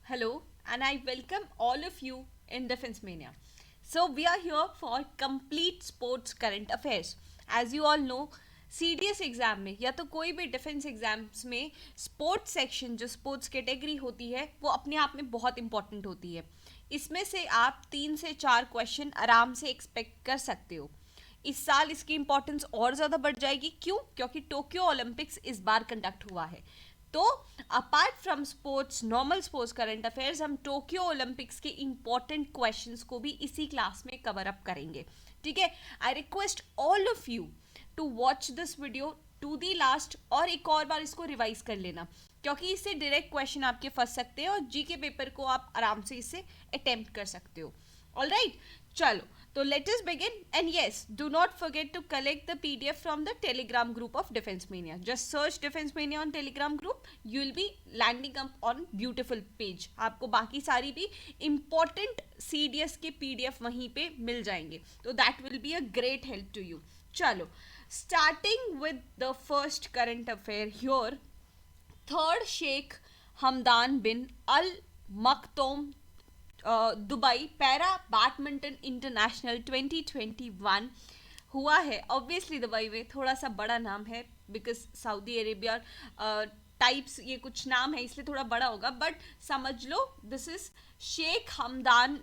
hello, and I welcome all of you in Defense Mania. So, we are here for complete sports current affairs. As you all know, CDS exam में या तो कोई भी defence exams में sports section जो sports category होती है वो अपने आप में बहुत इंपॉर्टेंट होती है. इसमें से आप 3 से 4 क्वेश्चन आराम से एक्सपेक्ट कर सकते हो. इस साल इसकी इंपॉर्टेंस और ज़्यादा बढ़ जाएगी. क्यों? क्योंकि टोक्यो ओलंपिक्स इस बार कंडक्ट हुआ है. तो apart from sports, normal sports current affairs, हम टोक्यो ओलंपिक्स के इंपॉर्टेंट क्वेश्चंस को भी इसी क्लास में कवर अप करेंगे. ठीक है. I request all of you to watch this video to the last और एक और बार इसको रिवाइज कर लेना, क्योंकि इससे डायरेक्ट क्वेश्चन आपके फंस सकते हैं और जी के पेपर को आप आराम से इससे अटेम्प्ट कर सकते हो. ऑल राइट, चलो तो let us begin. And yes, do not forget to collect the PDF from the Telegram group of Defense Mania. Just search Defense Mania on Telegram group. You will be landing up on beautiful page. आपको बाकी सारी भी important CDS के PDF वहीं पे मिल जाएंगे. तो that will be a great help to you. चलो, starting with the first current affair here. Third Sheikh Hamdan bin Al Maktoum Dubai para badminton international 2021 हुआ है. ऑब्वियसली दुबई में थोड़ा सा बड़ा नाम है बिकॉज सऊदी अरेबिया टाइप्स ये कुछ नाम है इसलिए थोड़ा बड़ा होगा, बट समझ लो this is Sheikh Hamdan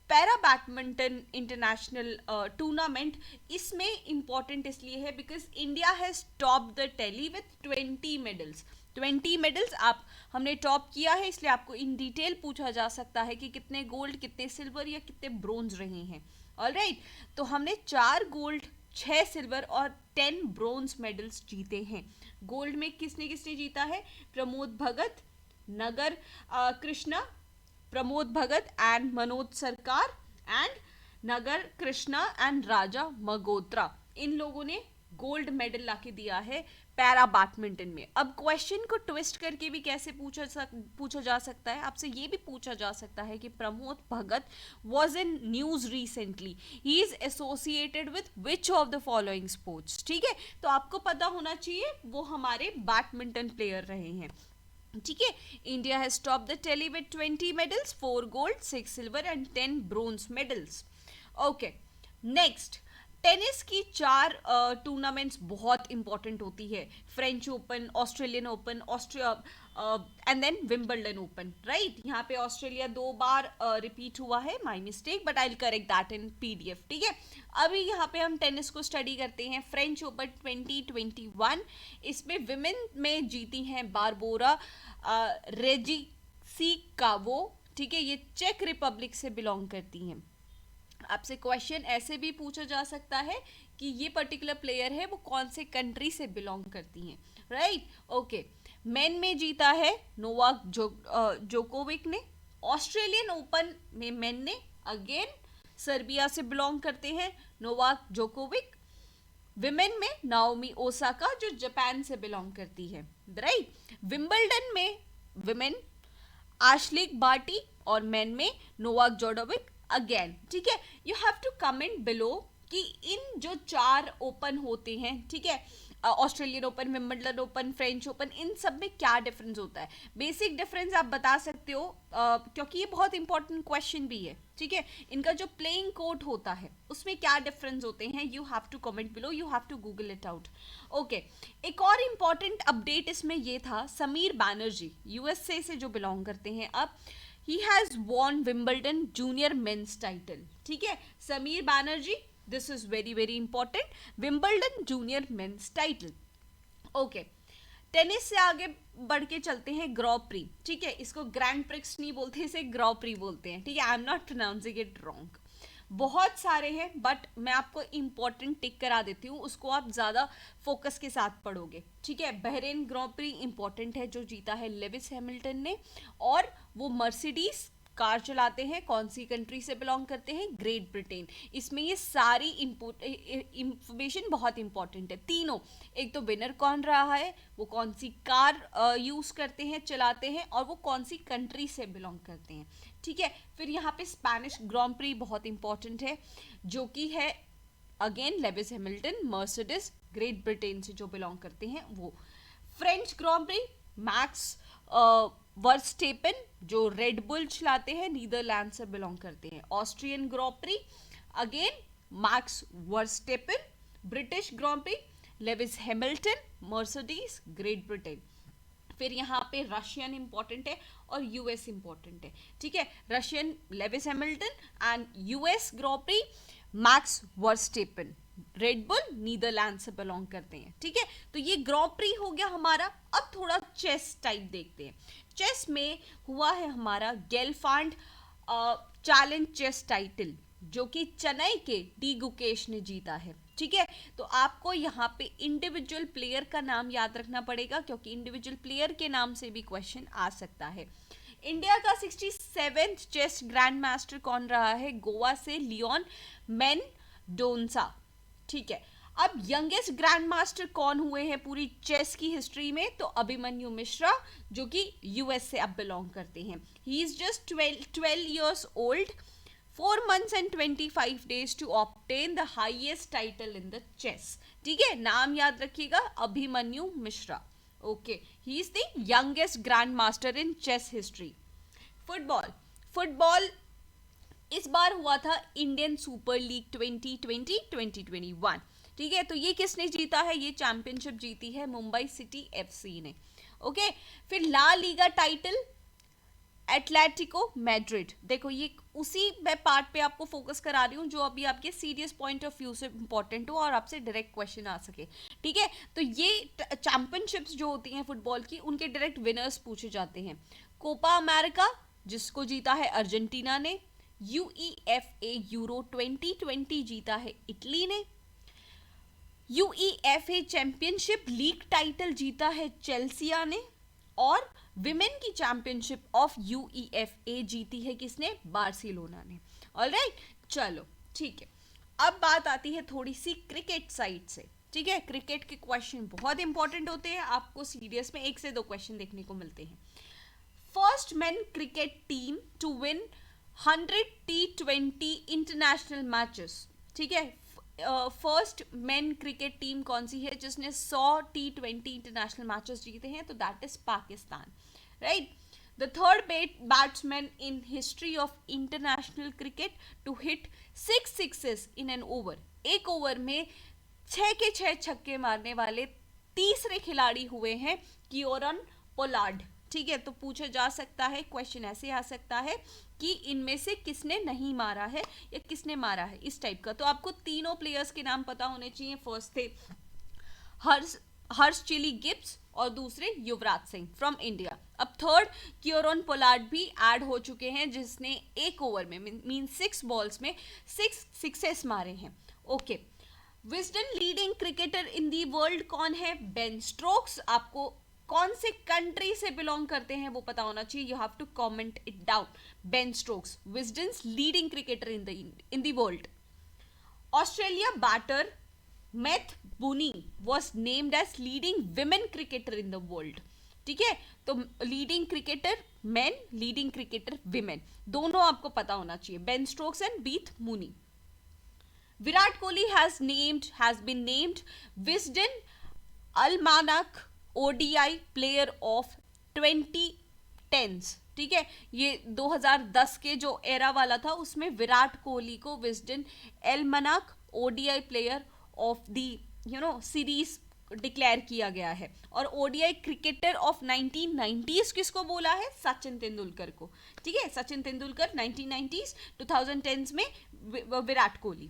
para badminton international tournament. इसमें इंपॉर्टेंट इसलिए है because India has top the tally with 20 medals आप हमने टॉप किया है, इसलिए आपको इन डिटेल पूछा जा सकता है कि कितने गोल्ड, कितने सिल्वर या कितने ब्रोंज रहे हैं. ऑलराइट, तो हमने 4 गोल्ड, 6 सिल्वर और 10 ब्रोंज मेडल्स जीते हैं. गोल्ड में किसने किसने जीता है? प्रमोद भगत, नगर कृष्णा, प्रमोद भगत एंड मनोज सरकार एंड नगर कृष्णा एंड राजा मगोत्रा. इन लोगों ने गोल्ड मेडल लाके दिया है पैरा बैडमिंटन में. अब क्वेश्चन को ट्विस्ट करके भी कैसे पूछा जा सकता है, आपसे ये भी पूछा जा सकता है कि Pramod Bhagat was in news recently, he is associated with which of the following sports. ठीक है, तो आपको पता होना चाहिए वो हमारे बैडमिंटन प्लेयर रहे हैं. ठीक है. India has top the tally with 20 medals, 4 gold, 6 silver and 10 bronze medals. Okay, next tennis की 4 टूर्नामेंट्स बहुत इंपॉर्टेंट होती है. French Open, Australian Open, and then Wimbledon Open. Right, यहाँ पे ऑस्ट्रेलिया 2 बार रिपीट हुआ है, my mistake, but I will correct that in PDF. ठीक है, अभी यहाँ पे हम टेनिस को स्टडी करते हैं. फ्रेंच ओपन 2021, इसमें विमेन में जीती हैं बारबोरा रेजिसिकावो. ठीक है, ये चेक रिपब्लिक से बिलोंग करती हैं. आपसे क्वेश्चन ऐसे भी पूछा जा सकता है कि ये पर्टिकुलर प्लेयर है वो कौन से कंट्री से बिलोंग करती हैं. Right, okay. मेन में जीता है नोवाक जोकोविक ने. ऑस्ट्रेलियन ओपन में मेन ने अगेन सर्बिया से बिलोंग करते हैं नोवाक जोकोविक. विमेन में नाओमी ओसाका जो जापान से बिलोंग करती है. राइट, विंबलडन में विमेन आशलिक बार्टी और मेन में नोवाक जोकोविक अगेन. ठीक है, you have to comment below कि इन जो 4 ओपन होते हैं, ठीक है, Australian Open, Wimbledon Open, French Open, इन सब में क्या डिफरेंस होता है. बेसिक डिफरेंस आप बता सकते हो क्योंकि ये बहुत इंपॉर्टेंट क्वेश्चन भी है. ठीक है, इनका जो प्लेइंग कोर्ट होता है उसमें क्या डिफरेंस होते हैं, you have to comment below, you have to Google it out. Okay, एक और इंपॉर्टेंट अपडेट इसमें ये था, समीर बैनर्जी USA से जो बिलोंग करते हैं, अब he has won Wimbledon junior men's title. ठीक है, Sameer Banerjee, this is very very important, Wimbledon junior men's title. Okay, tennis से आगे बढ़ के चलते हैं ग्रॉ प्री. ठीक है, इसको ग्रैंड प्रिक्स नहीं बोलते, इसे ग्रॉ प्री बोलते हैं. ठीक है, I am not pronouncing it wrong. बहुत सारे हैं बट मैं आपको इंपॉर्टेंट टिक करा देती हूँ, उसको आप ज़्यादा फोकस के साथ पढ़ोगे. ठीक है, बहरेन ग्रॉ प्री इंपॉर्टेंट है जो जीता है लेविस हैमिल्टन ने, और वो मर्सिडीज कार चलाते हैं. कौन सी कंट्री से बिलोंग करते हैं? Great Britain. इसमें ये सारी इंफॉर्मेशन बहुत इंपॉर्टेंट है तीनों. एक तो विनर कौन रहा है, वो कौन सी कार यूज़ करते हैं, चलाते हैं, और वो कौन सी कंट्री से बिलोंग करते हैं. ठीक है, फिर यहाँ पे स्पेनिश ग्रांड प्री बहुत इंपॉर्टेंट है जो कि है again Lewis Hamilton, Mercedes, Great Britain से जो बिलोंग करते हैं वो. French Grand Prix Max Verstappen जो रेड बुल चलाते हैं, नीदरलैंड से बिलोंग करते हैं. Austrian Grand Prix again Max Verstappen. British Grand Prix Lewis Hamilton, Mercedes, Great Britain. फिर यहाँ पे रशियन इंपॉर्टेंट है और यूएस इंपॉर्टेंट है. ठीक है, Russian Lewis Hamilton and US Grand Prix Max Verstappen. Red Bull Netherland से बिलोंग करते हैं. ठीक है, तो ये ग्रॉप्री हो गया हमारा. अब थोड़ा चेस टाइप देखते हैं. चेस में हुआ है हमारा गेलफांड चैलेंज चेस टाइटल, जो कि चेन्नई के डी गुकेश ने जीता है. ठीक है, तो आपको यहाँ पे इंडिविजुअल प्लेयर का नाम याद रखना पड़ेगा, क्योंकि इंडिविजुअल प्लेयर के नाम से भी क्वेश्चन आ सकता है. इंडिया का 67th चेस ग्रैंड मास्टर कौन रहा है? गोवा से लियोन मेंडोंसा. ठीक है, अब यंगेस्ट ग्रैंड मास्टर कौन हुए हैं पूरी चेस की हिस्ट्री में? तो अभिमन्यु मिश्रा, जो कि यूएस से अब बिलोंग करते हैं. He is just 12 years old, 4 months and 25 days to obtain the highest title in the chess. ठीक है, नाम याद रखिएगा, Abhimanyu Mishra. Okay, he is the youngest grand master in chess history. Football इस बार हुआ था इंडियन सुपर लीग 2020-2021. ठीक है, तो ये किसने जीता है? ये चैंपियनशिप जीती है मुंबई सिटी एफसी ने. ओके, फिर La Liga title Atletico Madrid. देखो, ये उसी मैं पार्ट पे आपको फोकस करा रही हूँ जो अभी आपके सीरियस पॉइंट ऑफ व्यू से इंपॉर्टेंट हो और आपसे डायरेक्ट क्वेश्चन आ सके. ठीक है, तो ये चैंपियनशिप्स जो होती हैं फुटबॉल की, उनके डायरेक्ट विनर्स पूछे जाते हैं. कोपा अमेरिका, जिसको जीता है अर्जेंटीना ने. यूईएफए यूरो 2020 जीता है इटली ने. यूईएफए चैंपियनशिप लीग टाइटल जीता है चेल्सिया ने. और विमेन की चैंपियनशिप ऑफ यूईएफए जीती है किसने? बार्सिलोना ने. ऑलराइट, चलो ठीक है. अब बात आती है थोड़ी सी क्रिकेट साइड से. ठीक है, क्रिकेट के क्वेश्चन बहुत इंपॉर्टेंट होते हैं, आपको सीरियस में 1 से 2 क्वेश्चन देखने को मिलते हैं. First men cricket team to win 100 T20 international matches. ठीक है, फर्स्ट मेन क्रिकेट टीम कौन सी है जिसने 100 T20 इंटरनेशनल मैचेस जीते हैं? तो that is Pakistan. Right. The third batsman in history of international cricket to hit 6 sixes in an over. एक ओवर में 6 के 6 छक्के मारने वाले तीसरे खिलाड़ी हुए हैं कियोरन पोलार्ड. ठीक है, तो पूछा जा सकता है, क्वेश्चन ऐसे आ सकता है कि इनमें से किसने नहीं मारा है या किसने मारा है, इस टाइप का. तो आपको तीनों प्लेयर्स के नाम पता होने चाहिए. फर्स्ट थे हर्ष चिली गिब्स और दूसरे युवराज सिंह फ्रॉम इंडिया. अब थर्ड कियोरन पोलार्ड भी ऐड हो चुके हैं, जिसने एक ओवर में मीन 6 बॉल्स में 6 सिक्सेस मारे हैं. Okay, Wisden leading cricketer in the world कौन है? Ben Stokes. आपको कौन से कंट्री से बिलोंग करते हैं वो पता होना चाहिए. You have to comment it down. Ben Stokes, Wisden's leading cricketer in the world. Australia batter Beth Mooney was named as leading women cricketer in the world. ठीक है, तो leading cricketer men, leading cricketer women, दोनों आपको पता होना चाहिए. Ben Stokes and Beth Mooney. Virat Kohli has been named Wisden Almanac ODI player of 2010s. ठीक है, ये 2010 के जो एरा वाला था उसमें विराट कोहली को Wisden Almanac ODI player of the series declare किया गया है. और ODI क्रिकेटर ऑफ 1990s किसको बोला है? सचिन तेंदुलकर को. ठीक है, सचिन तेंदुलकर 1990s, 2010s में Virat Kohli.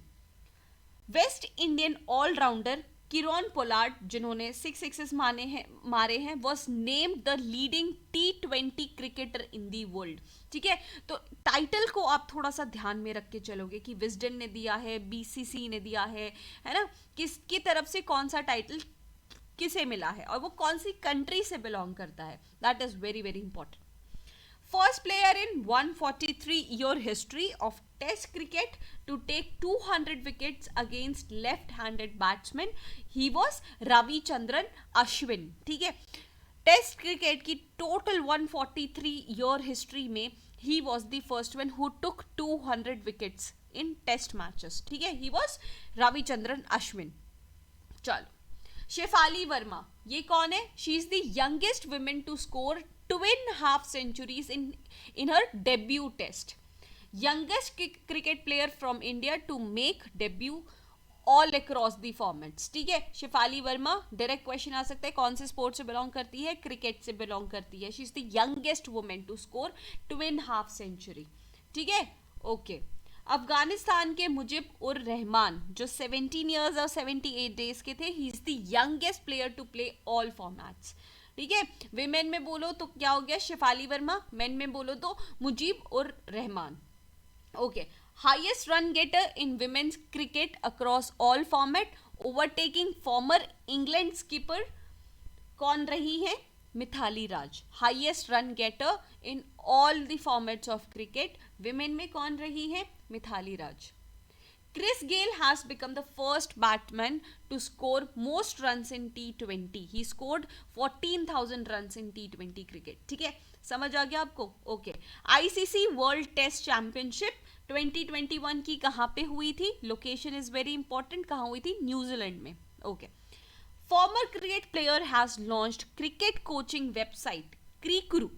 West Indian allrounder Kieron Pollard, जिन्होंने 6 सिक्सेस मारे हैं, was named the leading T20 cricketer in the world. ठीक है, तो टाइटल को आप थोड़ा सा ध्यान में रख के चलोगे कि विजडन ने दिया है, BCC ने दिया है ना, किसकी तरफ से कौन सा टाइटल किसे मिला है और वो कौन सी कंट्री से बिलोंग करता है. That is very very important. First player in 143-year history of Test cricket to take 200 wickets against left-handed batsmen, he was Ravichandran Ashwin. ठीक है, टेस्ट क्रिकेट की टोटल 143-year हिस्ट्री में he was the first one who took 200 wickets in test matches. ठीक है, he was Ravichandran Ashwin. चलो, शेफाली वर्मा, ये कौन है? She is the youngest women to score twin half centuries in her debut test. Youngest cricket player from India to make debut all across the formats. ठीक है, Shifali Verma, direct question आ सकता है कौन से स्पोर्ट से बिलोंग करती है, क्रिकेट से बिलोंग करती है. She is the youngest women to score twin half century. ठीक है, ओके. अफगानिस्तान के मुजिब उर रहमान जो 17 ईयर्स और 78 डेज के थे, he is the youngest player to play all formats. ठीक है, विमेन में बोलो तो क्या हो गया, शिफाली वर्मा. मेन में बोलो तो मुजीब उर Rahman. Okay. Highest run getter in women's cricket across all format, overtaking former England skipper कौन रही है, Mithali Raj. Highest run getter in all the formats of cricket, women में कौन रही है, मिथाली राज. Chris Gayle has become the first batsman to score most runs in T20. He scored 14,000 runs in T20 cricket. ठीक है, समझ आ गया आपको. Okay. ICC world test championship 2021 की कहाँ पे हुई थी, लोकेशन इज वेरी इंपॉर्टेंट, कहाँ हुई थी, न्यूजीलैंड में. Okay. Former cricket player has launched cricket coaching website Crickuru.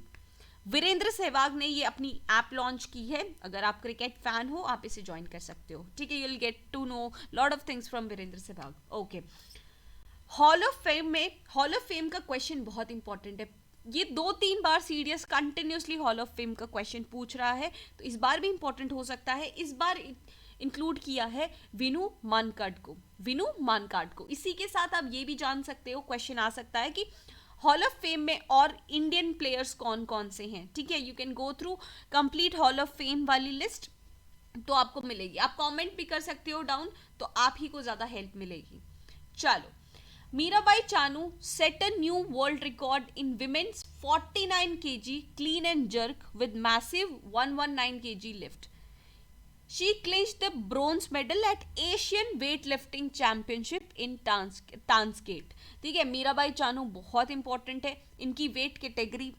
Virender Sehwag ने ये अपनी ऐप लॉन्च की है. अगर आप क्रिकेट फैन हो आप इसे ज्वाइन कर सकते हो. ठीक है, you will get to know lot of things from Virender Sehwag. Okay. Hall of fame का क्वेश्चन बहुत इंपॉर्टेंट है. ये 2-3 बार CDS continuously hall of fame का क्वेश्चन पूछ रहा है, तो इस बार भी इंपॉर्टेंट हो सकता है. इस बार इंक्लूड किया है विनू मानकार्ड को. इसी के साथ आप ये भी जान सकते हो, क्वेश्चन आ सकता है कि हॉल ऑफ फेम में और इंडियन प्लेयर्स कौन कौन से हैं. ठीक है, you can go through complete hall of fame वाली लिस्ट, तो आपको मिलेगी. आप कमेंट भी कर सकते हो डाउन, तो आप ही को ज्यादा हेल्प मिलेगी. चलो. Mirabai Chanu set a new world record in women's 49 kg clean and jerk with massive 119 kg lift. She clinched the bronze medal at Asian weightlifting championship in Tanskate. ठीक है, मीराबाई चानू बहुत इंपॉर्टेंट है. इनकी वेट कैटेगरी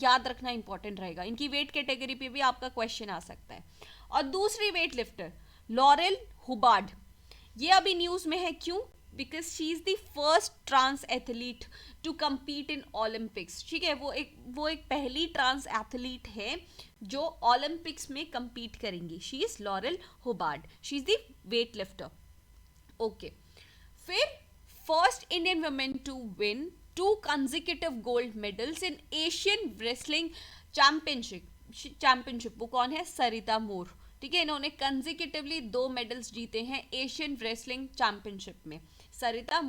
याद रखना इंपॉर्टेंट रहेगा. इनकी वेट कैटेगरी पे भी आपका क्वेश्चन आ सकता है. और दूसरी वेट लिफ्टर लॉरेल हुबार्ड, ये अभी न्यूज में है. क्यों? Because she is the first trans athlete to compete in Olympics. ठीक है, वो एक पहली ट्रांस एथलीट है जो ओलंपिक्स में कम्पीट करेंगी. She is Laurel Hubbard, she is the weight lifter. Okay. फिर first Indian women to win 2 consecutive gold medals in Asian wrestling championship. वो कौन है, सरिता मोर. ठीक है, इन्होंने कंजिक्यूटिवली 2 मेडल्स जीते हैं एशियन रेसलिंग चैंपियनशिप में. सरिता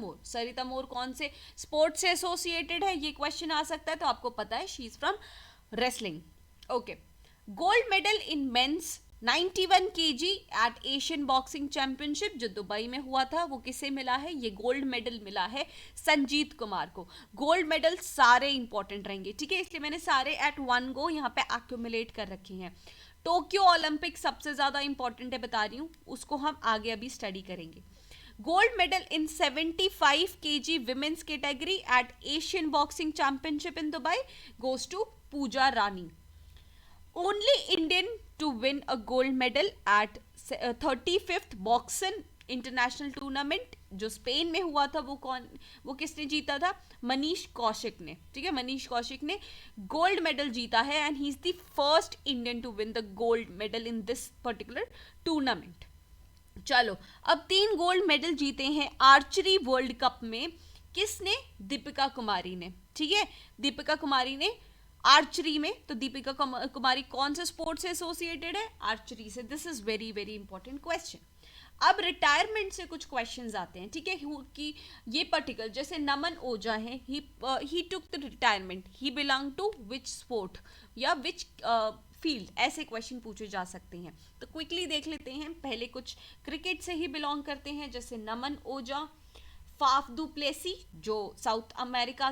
मोर कौन से स्पोर्ट से एसोसिएटेड है, ये क्वेश्चन आ सकता है, तो आपको पता है she is from wrestling. Okay. Gold medal in men's 91 kg at Asian boxing championship जो दुबई में हुआ था, वो किसे मिला है, ये गोल्ड मेडल मिला है संजीत कुमार को. गोल्ड मेडल सारे इंपॉर्टेंट रहेंगे. ठीक है, इसलिए मैंने सारे एट वन गो यहाँ पे एक्यूमुलेट कर रखे हैं. टोक्यो ओलंपिक सबसे ज्यादा इंपॉर्टेंट है, बता रही हूँ, उसको हम आगे अभी स्टडी करेंगे. Gold medal in 75 kg women's category at Asian boxing championship in Dubai goes to Pooja Rani. Only Indian to win a gold medal at 35th Boxam international tournament जो स्पेन में हुआ था, वो किसने जीता था, मनीष कौशिक ने. ठीक है, मनीष कौशिक ने गोल्ड मेडल जीता है and he is the first Indian to win the gold medal in this particular tournament. चलो, अब 3 गोल्ड मेडल जीते हैं आर्चरी वर्ल्ड कप में. किसने, दीपिका कुमारी ने. ठीक है, दीपिका कुमारी ने आर्चरी में. तो दीपिका कुमारी कौन से स्पोर्ट से एसोसिएटेड है, आर्चरी से. This is very very important question. अब रिटायरमेंट से कुछ क्वेश्चंस आते हैं. ठीक है, कि ये पर्टिकुलर जैसे नमन ओझा है, he took the retirement, he belong to which sport या विच फील्ड, ऐसे क्वेश्चन पूछे जा सकते हैं. तो क्विकली देख लेते हैं. पहले कुछ क्रिकेट से ही बिलोंग करते हैं, जैसे Naman Ojha, Faf du Plessis जो साउथ अफ्रीका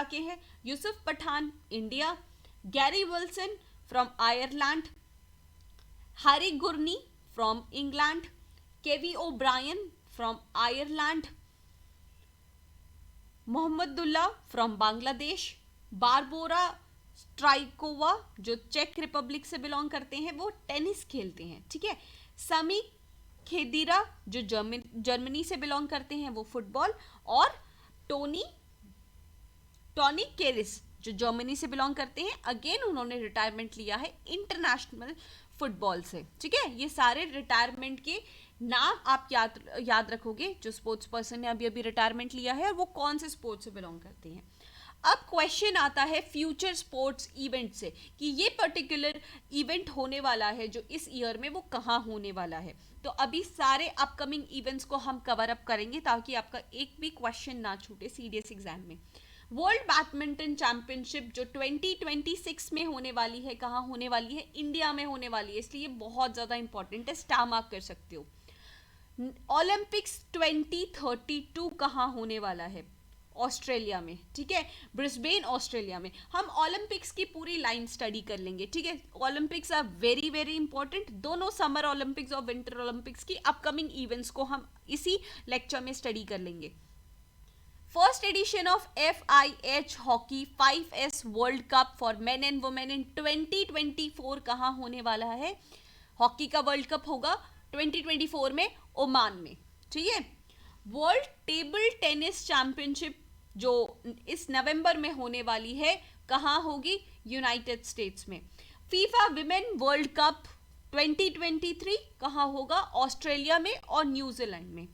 के हैं, Yusuf Pathan India, Gary Wilson from Ireland, Harry Gurney from England, Kevin O'Brien from Ireland, Mahmudullah from Bangladesh, Barbora Strycova जो चेक रिपब्लिक से बिलोंग करते हैं, वो टेनिस खेलते हैं. ठीक है, समी खेदिरा जो जर्मनी से बिलोंग करते हैं, वो फुटबॉल, और टॉनी केरिस जो जर्मनी से बिलोंग करते हैं, अगेन उन्होंने रिटायरमेंट लिया है इंटरनेशनल फुटबॉल से। ठीक है, ये सारे रिटायरमेंट के नाम आप याद रखोगे जो स्पोर्ट्स पर्सन ने अभी अभी रिटायरमेंट लिया है और वो कौन से स्पोर्ट्स से बिलोंग करते हैं। अब क्वेश्चन आता है फ्यूचर स्पोर्ट्स इवेंट से कि ये पर्टिकुलर इवेंट होने वाला है जो इस ईयर में वो कहाँ होने वाला है। तो अभी सारे अपकमिंग इवेंट्स को हम कवर अप करेंगे ताकि आपका एक भी क्वेश्चन ना छूटे सीडीएस एग्जाम में। वर्ल्ड बैडमिंटन चैंपियनशिप जो 2026 में होने वाली है, कहाँ होने वाली है? इंडिया में होने वाली है, इसलिए बहुत ज़्यादा इंपॉर्टेंट है, स्टार मार्क कर सकते हो। ओलंपिक्स 2032 कहाँ होने वाला है? ऑस्ट्रेलिया में। ठीक है, ब्रिस्बेन ऑस्ट्रेलिया में। हम ओलंपिक्स की पूरी लाइन स्टडी कर लेंगे। ठीक है, Olympics are very very important. दोनों समर ओलंपिक्स और विंटर ओलंपिक्स की अपकमिंग इवेंट्स को हम इसी लेक्चर में स्टडी कर लेंगे। First edition of FIH hockey 5S world cup for men and women in 2024 कहाँ होने वाला है? हॉकी का वर्ल्ड कप होगा 2024 में ओमान में। ठीक है, वर्ल्ड टेबल टेनिस चैंपियनशिप जो इस नवंबर में होने वाली है, कहाँ होगी? यूनाइटेड स्टेट्स में। फीफा विमेन वर्ल्ड कप 2023 कहाँ होगा? ऑस्ट्रेलिया में और न्यूजीलैंड में।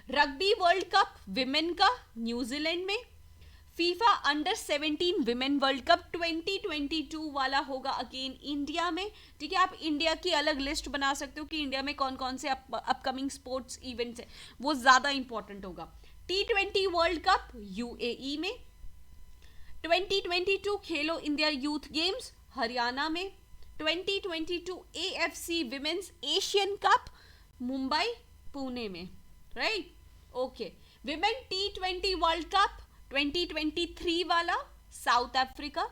रग्बी वर्ल्ड कप विमेन का न्यूजीलैंड में। FIFA under 17 women world cup 2022 वाला होगा अगेन इंडिया में। ठीक है, आप इंडिया की अलग लिस्ट बना सकते हो कि इंडिया में कौन कौन से अपकमिंग स्पोर्ट्स इवेंट्स है, वो ज्यादा इंपॉर्टेंट होगा। T20 वर्ल्ड कप UAE में। 2022 खेलो इंडिया यूथ गेम्स हरियाणा में। 2022 AFC women's Asian cup Mumbai Pune में। Right, okay. Women T20 world cup 2023 वाला साउथ अफ्रीका।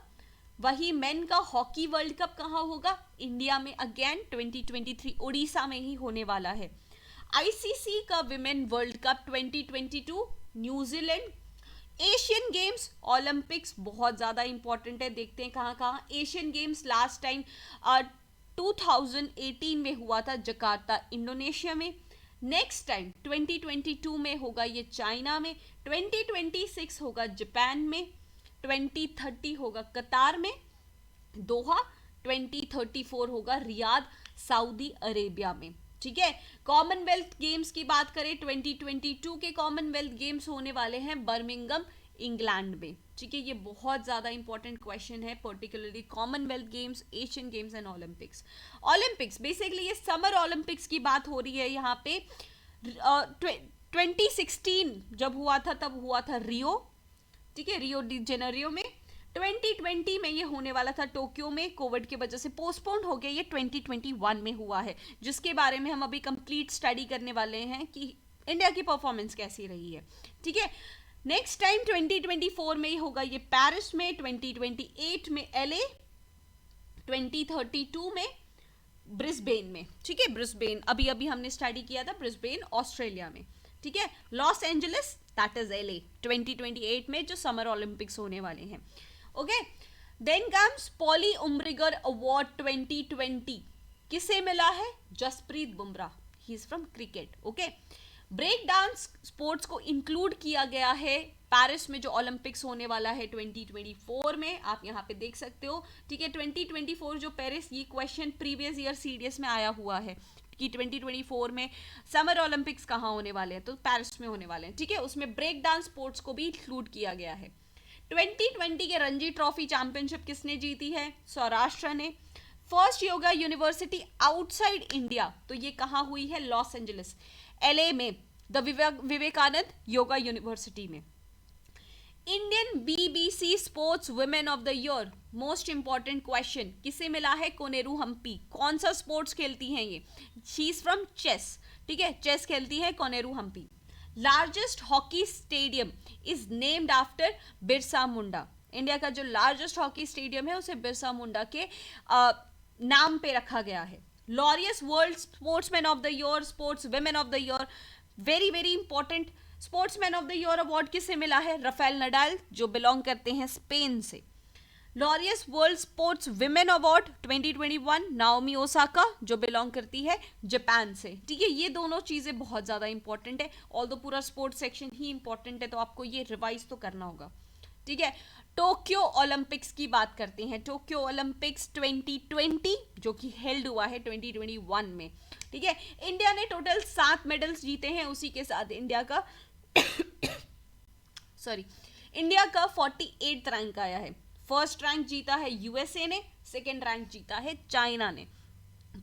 वही मेन का हॉकी वर्ल्ड कप कहाँ होगा? इंडिया में अगेन 2023 उड़ीसा में ही होने वाला है। ICC का women world cup 2022 New Zealand. Asian games Olympics बहुत ज़्यादा इंपॉर्टेंट है, देखते हैं कहाँ कहाँ। एशियन गेम्स लास्ट टाइम 2018 में हुआ था जकार्ता इंडोनेशिया में। नेक्स्ट टाइम 2022 में होगा ये चाइना में। 2026 होगा जापान में। 2030 होगा कतार में दोहा। 2034 होगा रियाद सऊदी अरेबिया में। ठीक है, कॉमनवेल्थ गेम्स की बात करें 2022 के कॉमनवेल्थ गेम्स होने वाले हैं बर्मिंघम इंग्लैंड में। ठीक है, ये बहुत ज़्यादा इंपॉर्टेंट क्वेश्चन है, particularly Commonwealth games, Asian games and Olympics. Olympics basically ये समर ओलंपिक्स की बात हो रही है यहाँ पे। 2016 जब हुआ था तब हुआ था रियो। ठीक है, रियो डी जेनेरियो में। 2020 में ये होने वाला था टोक्यो में, कोविड की वजह से पोस्टपोन्ड हो गया, ये 2021 में हुआ है, जिसके बारे में हम अभी कंप्लीट स्टडी करने वाले हैं कि इंडिया की परफॉर्मेंस कैसी रही है। ठीक है, नेक्स्ट टाइम 2024 में ही होगा ये पेरिस में। 2028 में LA। 2032 में ब्रिस्बेन में। ठीक है, ब्रिस्बेन अभी अभी हमने स्टडी किया था, ब्रिस्बेन ऑस्ट्रेलिया में। ठीक है, Los Angeles that is LA 2028 में जो समर ओलंपिक्स होने वाले हैं। Okay, then comes Polly Umrigar award 2020 किसे मिला है? Jasprit Bumrah, he is from cricket. Okay, break dance sports को इंक्लूड किया गया है पेरिस में जो ओलंपिक्स होने वाला है 2024 में, आप यहाँ पे देख सकते हो। ठीक है, 2024 जो पेरिस, ये क्वेश्चन प्रीवियस ईयर सीडीएस में आया हुआ है कि 2024 में समर ओलंपिक्स कहाँ होने वाले हैं, तो पेरिस में होने वाले हैं। ठीक है, उसमें ब्रेक डांस स्पोर्ट्स को भी इंक्लूड किया गया है। 2020 के रणजी ट्रॉफी चैंपियनशिप किसने जीती है? सौराष्ट्र ने। First yoga university outside India, तो ये कहाँ हुई है? लॉस एंजलिस, LA में, द विवेकानंद योगा यूनिवर्सिटी में। Indian BBC sports women of the year, most important question, किसे मिला है? कोनेरू हम्पी। कौन सा स्पोर्ट्स खेलती हैं ये? She is from chess. ठीक है, चेस खेलती है Koneru Humpy. Largest hockey stadium is named after Birsa Munda. India का जो लार्जेस्ट हॉकी स्टेडियम है उसे बिरसा मुंडा के नाम पे रखा गया है। Laureus world sportsman of the year, sports women of the year, very very important. Sportsman of the year award किसे मिला है? राफेल नडाल जो बिलोंग करते हैं स्पेन से। Laureus world sports women award 2021 Naomi Osaka जो बिलोंग करती है जापान से। ठीक है, ये दोनों चीज़ें बहुत ज़्यादा इंपॉर्टेंट है, ऑल्दो पूरा स्पोर्ट्स सेक्शन ही इंपॉर्टेंट है, तो आपको ये रिवाइज तो करना होगा। ठीक है, टोक्यो ओलंपिक्स की बात करते हैं। टोक्यो ओलंपिक्स 2020 जो कि हेल्ड हुआ है 2021 में, ठीक है। इंडिया ने टोटल 7 मेडल्स जीते हैं। उसी के साथ इंडिया का सॉरी इंडिया का 48 रैंक आया है। फर्स्ट रैंक जीता है यूएसए ने, सेकेंड रैंक जीता है चाइना ने,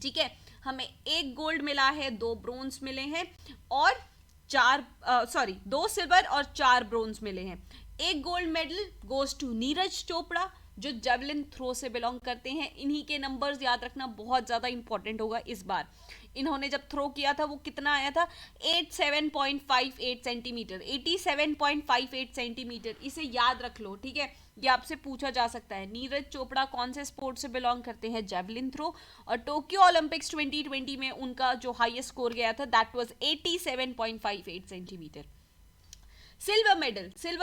ठीक है। हमें 1 गोल्ड मिला है, 2 ब्रोंज मिले हैं और 2 सिल्वर और 4 ब्रोंज मिले हैं। 1 gold medal goes to Neeraj Chopra जो जेवलिन थ्रो से बिलोंग करते हैं। इन्हीं के नंबर्स याद रखना बहुत ज़्यादा इंपॉर्टेंट होगा इस बार। इन्होंने जब थ्रो किया था वो कितना आया था, 87.58 सेंटीमीटर, 87.58 सेंटीमीटर। इसे याद रख लो, ठीक है। ये आपसे पूछा जा सकता है। नीरज चोपड़ा कौन से स्पोर्ट से बिलोंग करते हैं, जेवलिन थ्रो। और टोक्यो ओलंपिक्स 2020 में उनका जो हाईएस्ट स्कोर गया था that was 87.58 centimetre. Silver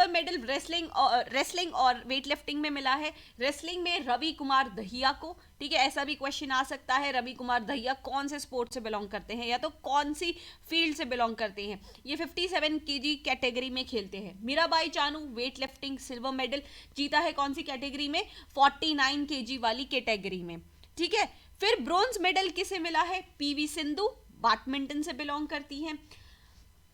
medal wrestling और वेट लिफ्टिंग में मिला है। रेसलिंग में रवि कुमार दहिया को, ठीक है। ऐसा भी क्वेश्चन आ सकता है, रवि कुमार दहिया कौन से स्पोर्ट से बिलोंग करते हैं या तो कौन सी फील्ड से बिलोंग करते हैं। ये 57 केजी कैटेगरी में खेलते हैं। Mirabai Chanu weight lifting silver medal जीता है कौन सी कैटेगरी में, 49 केजी वाली कैटेगरी में, ठीक है। फिर ब्रोंज मेडल किसे मिला है, पीवी सिंधु बैडमिंटन से बिलोंग करती हैं।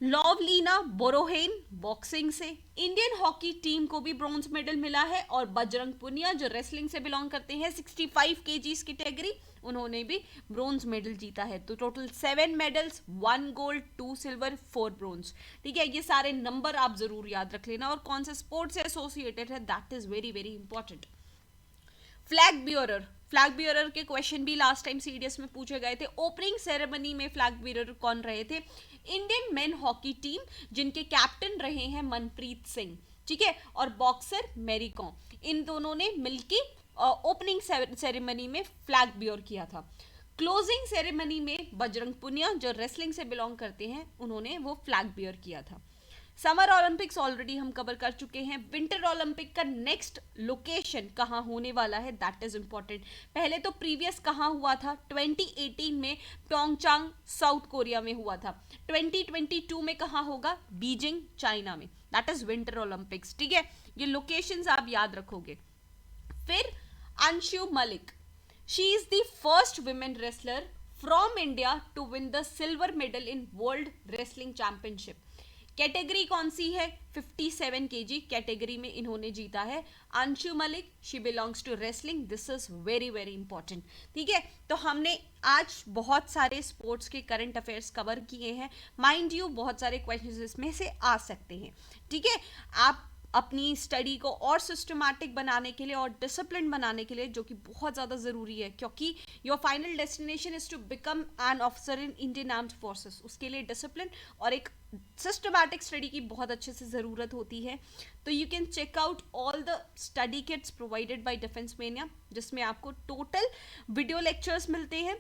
लवलीना बोरोहेन बॉक्सिंग से। इंडियन हॉकी टीम को भी ब्रॉन्ज मेडल मिला है। और बजरंग पुनिया जो रेसलिंग से बिलोंग करते हैं 65 केजीज कैटेगरी, उन्होंने भी ब्रॉन्ज मेडल जीता है। तो total 7 medals, 1 gold, 2 silver, 4 bronze, ठीक है। ये सारे नंबर आप जरूर याद रख लेना और कौन से स्पोर्ट से एसोसिएटेड है that is very very important. Flag bearer के क्वेश्चन भी लास्ट टाइम सीडीएस में पूछे गए थे। ओपनिंग सेरेमनी में फ्लैग बियरर कौन रहे थे, इंडियन मेन हॉकी टीम जिनके कैप्टन रहे हैं मनप्रीत सिंह, ठीक है। और बॉक्सर मैरी कॉम, इन दोनों ने मिलके ओपनिंग सेरेमनी में फ्लैग बियर किया था। क्लोजिंग सेरेमनी में बजरंग पुनिया जो रेसलिंग से बिलोंग करते हैं उन्होंने वो फ्लैग बियर किया था। समर ओलंपिक्स ऑलरेडी हम कवर कर चुके हैं। विंटर ओलंपिक का नेक्स्ट लोकेशन कहाँ होने वाला है दैट इज इंपॉर्टेंट। पहले तो प्रीवियस कहाँ हुआ था, 2018 में प्योंगचांग साउथ कोरिया में हुआ था। 2022 में कहाँ होगा, बीजिंग चाइना में, दैट इज विंटर ओलंपिक्स, ठीक है। ये लोकेशंस आप याद रखोगे। फिर Anshu Malik, she is the first women wrestler from India to win the silver medal in world wrestling championship. Category कौन सी है, 57 केजी कैटेगरी में इन्होंने जीता है। Anshu Malik, she belongs to wrestling, this is very very important, ठीक है। तो हमने आज बहुत सारे स्पोर्ट्स के करंट अफेयर्स कवर किए हैं। माइंड यू बहुत सारे क्वेश्चंस इसमें से आ सकते हैं, ठीक है। आप अपनी स्टडी को और सिस्टमैटिक बनाने के लिए और डिसिप्लिन बनाने के लिए, जो कि बहुत ज़्यादा ज़रूरी है क्योंकि your final destination is to become an officer in Indian armed forces, उसके लिए डिसिप्लिन और एक सिस्टमैटिक स्टडी की बहुत अच्छे से ज़रूरत होती है। तो you can check out all the study kits provided by Defence Mania, जिसमें आपको टोटल वीडियो लेक्चर्स मिलते हैं,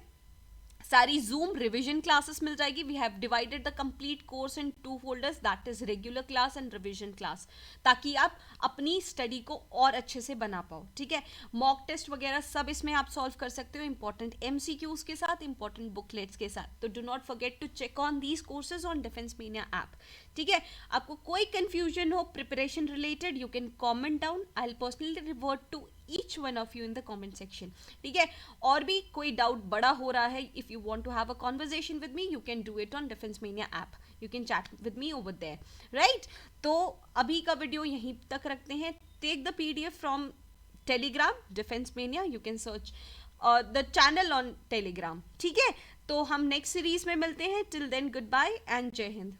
सारी जूम रिवीजन क्लासेस मिल जाएगी। We have divided the complete course in 2 folders, that is regular class and revision class, ताकि आप अपनी स्टडी को और अच्छे से बना पाओ, ठीक है। मॉक टेस्ट वगैरह सब इसमें आप सॉल्व कर सकते हो, इंपॉर्टेंट एमसीक्यूज के साथ, इंपॉर्टेंट बुकलेट्स के साथ। तो do not forget to check on these courses on Defence Mania app, ठीक है। आपको कोई कंफ्यूजन हो preparation related, you can comment down, I will personally revert to each one of you in the comment section, ठीक है। और भी कोई डाउट बड़ा हो रहा है, if you want to have a conversation with me you can do it on Defense Mania app, you can chat with me over there, right? तो अभी का वीडियो यहीं तक रखते हैं। take the PDF from Telegram Defense Mania, you can search the channel on Telegram, ठीक है। तो हम नेक्स्ट सीरीज में मिलते हैं, till then goodbye and जय हिंद।